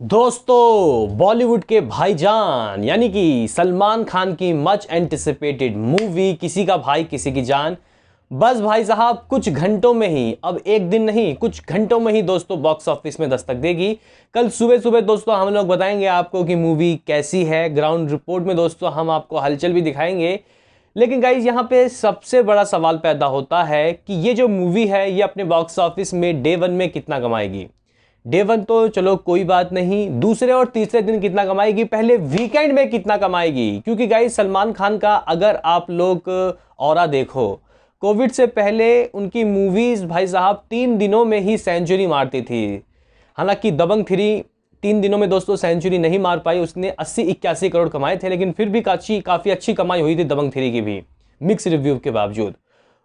दोस्तों, बॉलीवुड के भाईजान यानी कि सलमान खान की मच एंटिसिपेटेड मूवी किसी का भाई किसी की जान बस भाई साहब कुछ घंटों में ही, अब एक दिन नहीं कुछ घंटों में ही दोस्तों बॉक्स ऑफिस में दस्तक देगी। कल सुबह सुबह दोस्तों हम लोग बताएंगे आपको कि मूवी कैसी है। ग्राउंड रिपोर्ट में दोस्तों हम आपको हलचल भी दिखाएंगे। लेकिन गाइज यहाँ पे सबसे बड़ा सवाल पैदा होता है कि ये जो मूवी है ये अपने बॉक्स ऑफिस में डे वन में कितना कमाएगी। डे वन तो चलो कोई बात नहीं, दूसरे और तीसरे दिन कितना कमाएगी, पहले वीकेंड में कितना कमाएगी। क्योंकि गाइज सलमान खान का अगर आप लोग ऑरा देखो, कोविड से पहले उनकी मूवीज भाई साहब 3 दिनों में ही सेंचुरी मारती थी। हालांकि दबंग 3 3 दिनों में दोस्तों सेंचुरी नहीं मार पाई, उसने 80-81 करोड़ कमाए थे, लेकिन फिर भी काफ़ी अच्छी कमाई हुई थी दबंग 3 की भी, मिक्स रिव्यू के बावजूद।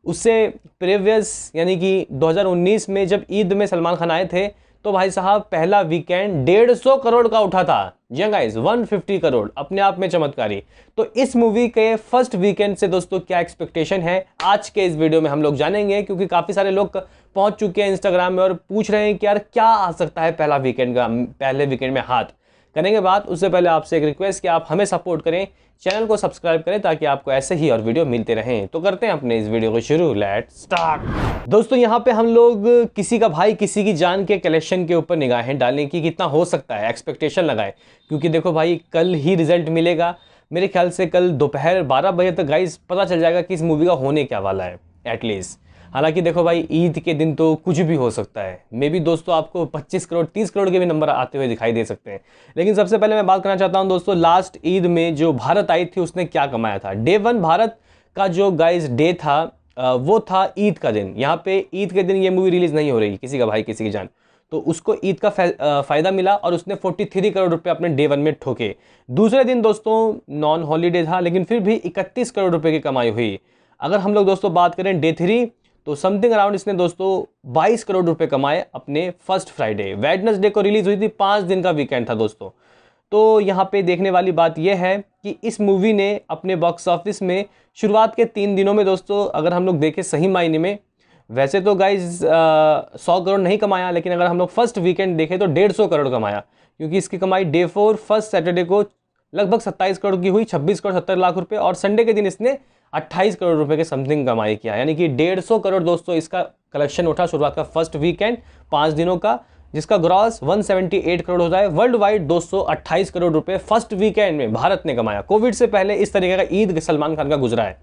उससे प्रीवियस यानी कि 2019 में जब ईद में सलमान खान आए थे तो भाई साहब पहला वीकेंड 150 करोड़ का उठा था। जी गाइस, 150 करोड़ अपने आप में चमत्कारी। तो इस मूवी के फर्स्ट वीकेंड से दोस्तों क्या एक्सपेक्टेशन है, आज के इस वीडियो में हम लोग जानेंगे। क्योंकि काफ़ी सारे लोग पहुंच चुके हैं इंस्टाग्राम में और पूछ रहे हैं कि यार क्या आ सकता है पहले वीकेंड में हाथ करेंगे बात। उससे पहले आपसे एक रिक्वेस्ट कि आप हमें सपोर्ट करें, चैनल को सब्सक्राइब करें ताकि आपको ऐसे ही और वीडियो मिलते रहें। तो करते हैं अपने इस वीडियो को शुरू, लेट्स स्टार्ट। दोस्तों यहाँ पे हम लोग किसी का भाई किसी की जान के कलेक्शन के ऊपर निगाहें डालें कि कितना हो सकता है, एक्सपेक्टेशन लगाएं। क्योंकि देखो भाई कल ही रिजल्ट मिलेगा, मेरे ख्याल से कल दोपहर 12 बजे तक गाइस पता चल जाएगा कि इस मूवी का होने क्या वाला है एटलीस्ट। हालांकि देखो भाई ईद के दिन तो कुछ भी हो सकता है, मे बी दोस्तों आपको 25 करोड़ 30 करोड़ के भी नंबर आते हुए दिखाई दे सकते हैं। लेकिन सबसे पहले मैं बात करना चाहता हूं दोस्तों, लास्ट ईद में जो भारत आई थी उसने क्या कमाया था। डे वन भारत का जो गाइस डे था वो था ईद का दिन। यहाँ पे ईद के दिन ये मूवी रिलीज नहीं हो रही किसी का भाई किसी की जान, तो उसको ईद का फायदा मिला और उसने 43 करोड़ रुपए अपने डे वन में ठोके। दूसरे दिन दोस्तों नॉन हॉलीडे था लेकिन फिर भी 31 करोड़ रुपए की कमाई हुई। अगर हम लोग दोस्तों बात करें डे 3 तो समथिंग अराउंड इसने दोस्तों 22 करोड़ रुपए कमाए अपने फर्स्ट फ्राइडे। वेडनेसडे को रिलीज हुई थी, 5 दिन का वीकेंड था दोस्तों। तो यहाँ पे देखने वाली बात यह है कि इस मूवी ने अपने बॉक्स ऑफिस में शुरुआत के 3 दिनों में दोस्तों अगर हम लोग देखें सही मायने में, वैसे तो गाइज 100 करोड़ नहीं कमाया, लेकिन अगर हम लोग फर्स्ट वीकेंड देखें तो 150 करोड़ कमाया। क्योंकि इसकी कमाई डे 4 फर्स्ट सैटरडे को लगभग 27 करोड़ की हुई, 26 करोड़ 70 लाख रुपए, और संडे के दिन इसने 28 करोड़ रुपए के समथिंग कमाई किया। यानी कि 150 करोड़ दोस्तों इसका कलेक्शन उठा शुरुआत का फर्स्ट वीकेंड 5 दिनों का, जिसका ग्रॉस 178 करोड़ होता है। वर्ल्ड वाइड 228 करोड़ रुपए फर्स्ट वीकेंड में भारत ने कमाया। कोविड से पहले इस तरीके का ईद सलमान खान का गुजरा है।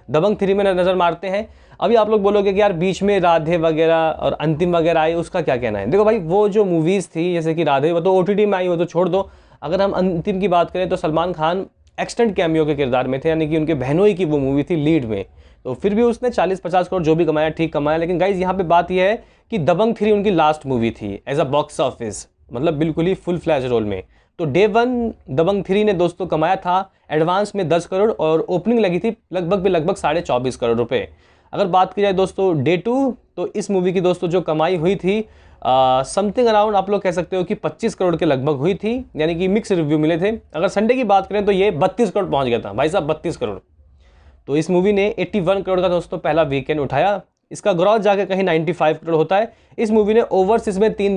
दबंग 3 में नजर मारते हैं। अभी आप लोग बोलोगे कि यार बीच में राधे वगैरह और अंतिम वगैरह आई, उसका क्या कहना है। देखो भाई वो जो मूवीज थी जैसे कि राधे वो तो OTT में आई, वो तो छोड़ दो। अगर हम अंतिम की बात करें तो सलमान खान एक्सटेंट कैमियो के किरदार में थे, यानी कि उनके बहनोई की वो मूवी थी लीड में। तो फिर भी उसने 40-50 करोड़ जो भी कमाया ठीक कमाया। लेकिन गाइज यहाँ पे बात यह है कि दबंग 3 उनकी लास्ट मूवी थी एज अ बॉक्स ऑफिस, मतलब बिल्कुल ही फुल फ्लैश रोल में। तो डे वन दबंग 3 ने दोस्तों कमाया था एडवांस में 10 करोड़ और ओपनिंग लगी थी लगभग 24.5 करोड़ रुपए। अगर बात की जाए दोस्तों डे 2 तो इस मूवी की दोस्तों जो कमाई हुई थी समथिंग अराउंड आप लोग कह सकते हो कि 25 करोड़ के लगभग हुई थी, यानी कि मिक्स रिव्यू मिले थे। अगर संडे की बात करें तो ये 32 करोड़ पहुंच गया था भाई साहब, 32 करोड़। तो इस मूवी ने 81 करोड़ का दोस्तों पहला वीकेंड उठाया। इसका ग्रॉस जाके कहीं 95 करोड़ होता है। इस मूवी ने ओवरसीज में 3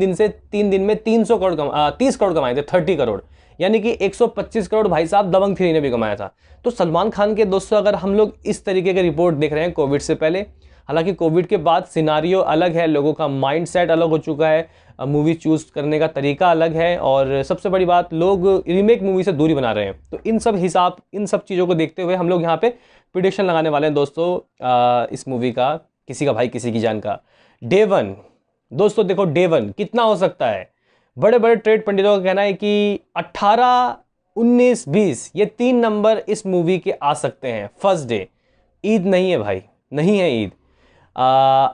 दिन में 300 करोड़ 30 करोड़ कमाए थे, 30 करोड़, यानी कि 125 करोड़ भाई साहब दबंग 3 ने भी कमाया था। तो सलमान खान के दोस्तों अगर हम लोग इस तरीके के रिपोर्ट देख रहे हैं कोविड से पहले, हालांकि कोविड के बाद सिनारियो अलग है, लोगों का माइंडसेट अलग हो चुका है, मूवी चूज करने का तरीका अलग है, और सबसे बड़ी बात लोग रीमेक मूवी से दूरी बना रहे हैं। तो इन सब चीज़ों को देखते हुए हम लोग यहाँ पे प्रिडिक्शन लगाने वाले हैं दोस्तों इस मूवी का किसी का भाई किसी की जान का। डे वन दोस्तों देखो, डे वन कितना हो सकता है। बड़े बड़े ट्रेड पंडितों का कहना है कि 18, 19, 20 ये 3 नंबर इस मूवी के आ सकते हैं फर्स्ट डे। ईद नहीं है भाई, नहीं है ईद।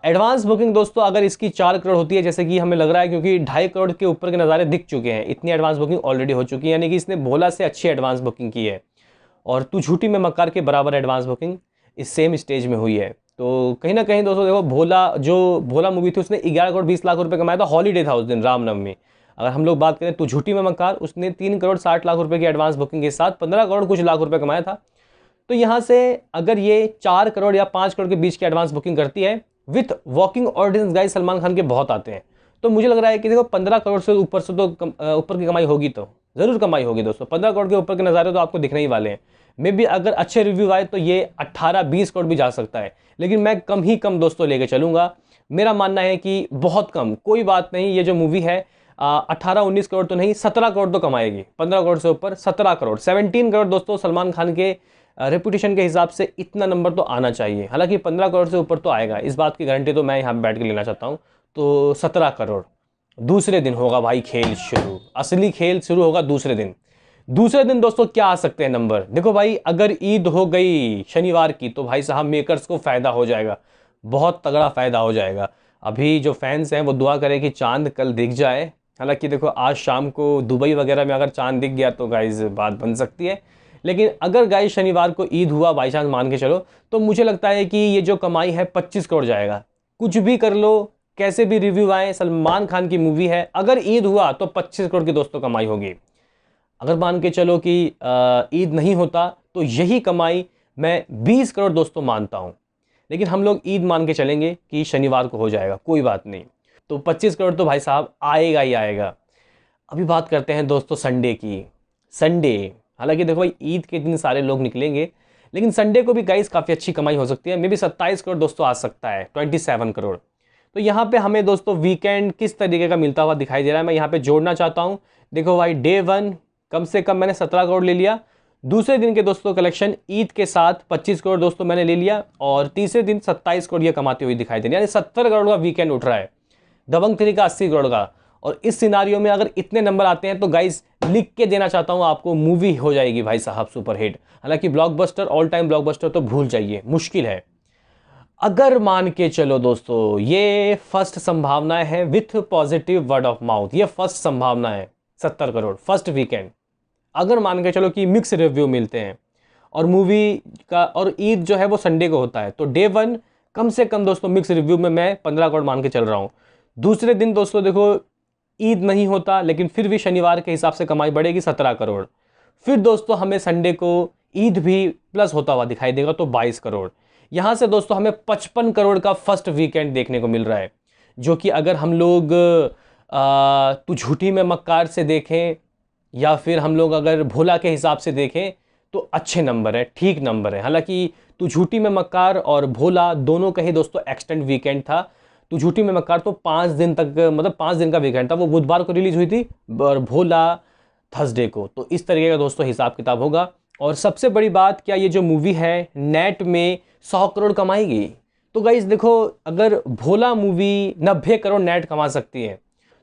एडवांस बुकिंग दोस्तों अगर इसकी 4 करोड़ होती है जैसे कि हमें लग रहा है, क्योंकि 2.5 करोड़ के ऊपर के नज़ारे दिख चुके हैं, इतनी एडवांस बुकिंग ऑलरेडी हो चुकी है, यानी कि इसने भोला से अच्छी एडवांस बुकिंग की है। और तू झूठी में मक्कार के बराबर एडवांस बुकिंग इस सेम स्टेज में हुई है। तो कहीं ना कहीं दोस्तों देखो भोला मूवी थी उसने 11 करोड़ 20 लाख रुपए कमाया था, हॉलीडे था उस दिन रामनवमी। अगर हम लोग बात करें तो झूठी में मक्कार उसने 3 करोड़ 60 लाख रुपए की एडवांस बुकिंग के साथ 15 करोड़ कुछ लाख रुपए कमाया था। तो यहाँ से अगर ये 4 करोड़ या 5 करोड़ के बीच की एडवांस बुकिंग करती है with walking audience guys Salman Khan के बहुत आते हैं। तो मुझे लग रहा है कि देखो 15 करोड़ से ऊपर से तो ऊपर की कमाई होगी, तो ज़रूर कमाई होगी दोस्तों। 15 करोड़ के ऊपर के नज़ारे तो आपको दिखने ही वाले हैं। मे बी अगर अच्छे रिव्यू आए तो ये 18-20 करोड़ भी जा सकता है, लेकिन मैं कम ही कम दोस्तों लेके चलूँगा। मेरा मानना है कि बहुत कम, कोई बात नहीं, ये जो मूवी है 18-19 करोड़ तो नहीं, 17 करोड़ तो कमाएगी। 15 करोड़ से ऊपर 17 करोड़, 17 करोड़ दोस्तों सलमान खान के रेपुटेशन के हिसाब से इतना नंबर तो आना चाहिए। हालांकि 15 करोड़ से ऊपर तो आएगा, इस बात की गारंटी तो मैं यहाँ पे बैठ के लेना चाहता हूँ। तो 17 करोड़, दूसरे दिन होगा भाई खेल शुरू, असली खेल शुरू होगा दूसरे दिन। दूसरे दिन दोस्तों क्या आ सकते हैं नंबर, देखो भाई, अगर ईद हो गई शनिवार की तो भाई साहब मेकर्स को फ़ायदा हो जाएगा, बहुत तगड़ा फ़ायदा हो जाएगा। अभी जो फैंस हैं वो दुआ करें कि चांद कल दिख जाए। हालांकि देखो आज शाम को दुबई वगैरह में अगर चांद दिख गया तो गाइज बात बन सकती है, लेकिन अगर गाइज शनिवार को ईद हुआ बाई चांस मान के चलो, तो मुझे लगता है कि ये जो कमाई है 25 करोड़ जाएगा। कुछ भी कर लो, कैसे भी रिव्यू आए, सलमान खान की मूवी है, अगर ईद हुआ तो 25 करोड़ की दोस्तों कमाई होगी। अगर मान के चलो कि ईद नहीं होता तो यही कमाई मैं 20 करोड़ दोस्तों मानता हूँ, लेकिन हम लोग ईद मान के चलेंगे कि शनिवार को हो जाएगा, कोई बात नहीं। तो 25 करोड़ तो भाई साहब आएगा ही आएगा। अभी बात करते हैं दोस्तों संडे की। संडे, हालांकि देखो भाई ईद के दिन सारे लोग निकलेंगे, लेकिन संडे को भी गाइस काफ़ी अच्छी कमाई हो सकती है। मे बी 27 करोड़ दोस्तों आ सकता है, 27 करोड़। तो यहाँ पे हमें दोस्तों वीकेंड किस तरीके का मिलता हुआ दिखाई दे रहा है, मैं यहाँ पे जोड़ना चाहता हूँ। देखो भाई डे 1 कम से कम मैंने 17 करोड़ ले लिया, दूसरे दिन के दोस्तों कलेक्शन ईद के साथ 25 करोड़ दोस्तों मैंने ले लिया, और तीसरे दिन 27 करोड़ ये कमाते हुए दिखाई दे रही है, यानी 70 करोड़ का वीकेंड उठ रहा है। दबंग 3 का 80 करोड़ का, और इस सिनारियो में अगर इतने नंबर आते हैं तो गाइस लिख के देना चाहता हूं आपको, मूवी हो जाएगी भाई साहब सुपर हिट। हालांकि ब्लॉकबस्टर, ऑल टाइम ब्लॉकबस्टर तो भूल जाइए, मुश्किल है। अगर मान के चलो दोस्तों, ये फर्स्ट संभावना है with positive word of mouth, ये फर्स्ट संभावना है 70 करोड़ फर्स्ट वीकेंड। अगर मान के चलो कि मिक्स रिव्यू मिलते हैं और मूवी का, और ईद जो है वो संडे को होता है, तो डे 1 कम से कम दोस्तों मिक्स रिव्यू में मैं 15 करोड़ मान के चल रहा हूँ। दूसरे दिन दोस्तों देखो ईद नहीं होता, लेकिन फिर भी शनिवार के हिसाब से कमाई बढ़ेगी 17 करोड़। फिर दोस्तों हमें संडे को ईद भी प्लस होता हुआ दिखाई देगा तो 22 करोड़। यहाँ से दोस्तों हमें 55 करोड़ का फर्स्ट वीकेंड देखने को मिल रहा है, जो कि अगर हम लोग तू झूठी में मक्कार से देखें, या फिर हम लोग अगर भोला के हिसाब से देखें तो अच्छे नंबर है, ठीक नंबर है। हालांकि तू झूठी में मक्कार और भोला दोनों का ही दोस्तों एक्सटेंड वीकेंड था। तू झूठी में मक्कार तो 5 दिन तक, मतलब 5 दिन का वीकेंड था, वो बुधवार को रिलीज हुई थी और भोला थर्सडे को। तो इस तरीके का दोस्तों हिसाब किताब होगा। और सबसे बड़ी बात, क्या ये जो मूवी है नेट में 100 करोड़ कमाएगी? तो गाइज देखो, अगर भोला मूवी 90 करोड़ नेट कमा सकती है,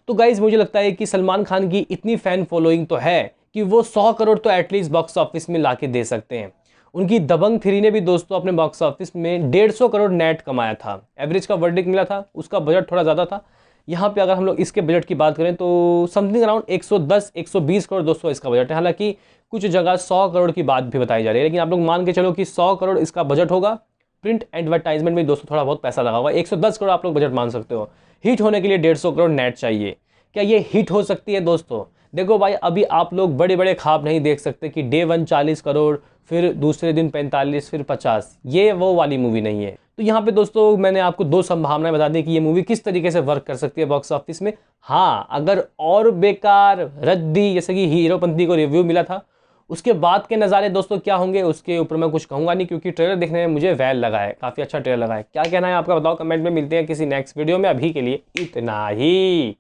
तो गाइज मुझे लगता है कि सलमान खान की इतनी फ़ैन फॉलोइंग तो है कि वो 100 करोड़ तो एटलीस्ट बॉक्स ऑफिस में ला के दे सकते हैं। उनकी दबंग 3 ने भी दोस्तों अपने बॉक्स ऑफिस में 150 करोड़ नेट कमाया था, एवरेज का वर्डिक्ट मिला था, उसका बजट थोड़ा ज़्यादा था। यहाँ पे अगर हम लोग इसके बजट की बात करें तो समथिंग अराउंड 110-120 करोड़ दोस्तों इसका बजट है। हालांकि कुछ जगह 100 करोड़ की बात भी बताई जा रही है, लेकिन आप लोग मान के चलो कि 100 करोड़ इसका बजट होगा। प्रिंट एडवर्टाइजमेंट में दोस्तों थोड़ा बहुत पैसा लगा हुआ है, 110 करोड़ आप लोग बजट मान सकते हो। हिट होने के लिए 150 करोड़ नेट चाहिए। क्या ये हिट हो सकती है दोस्तों? देखो भाई, अभी आप लोग बड़े बड़े ख्वाब नहीं देख सकते कि डे 1 40 करोड़, फिर दूसरे दिन 45, फिर 50, ये वो वाली मूवी नहीं है। तो यहाँ पे दोस्तों मैंने आपको 2 संभावनाएं बता दी कि ये मूवी किस तरीके से वर्क कर सकती है बॉक्स ऑफिस में। हाँ, अगर और बेकार रद्दी जैसे कि हीरोपंती को रिव्यू मिला था, उसके बाद के नज़ारे दोस्तों क्या होंगे उसके ऊपर मैं कुछ कहूँगा नहीं, क्योंकि ट्रेलर देखने में मुझे वेल लगा है, काफ़ी अच्छा ट्रेलर लगा है। क्या कहना है आपका बताओ कमेंट में, मिलते हैं किसी नेक्स्ट वीडियो में। अभी के लिए इतना ही।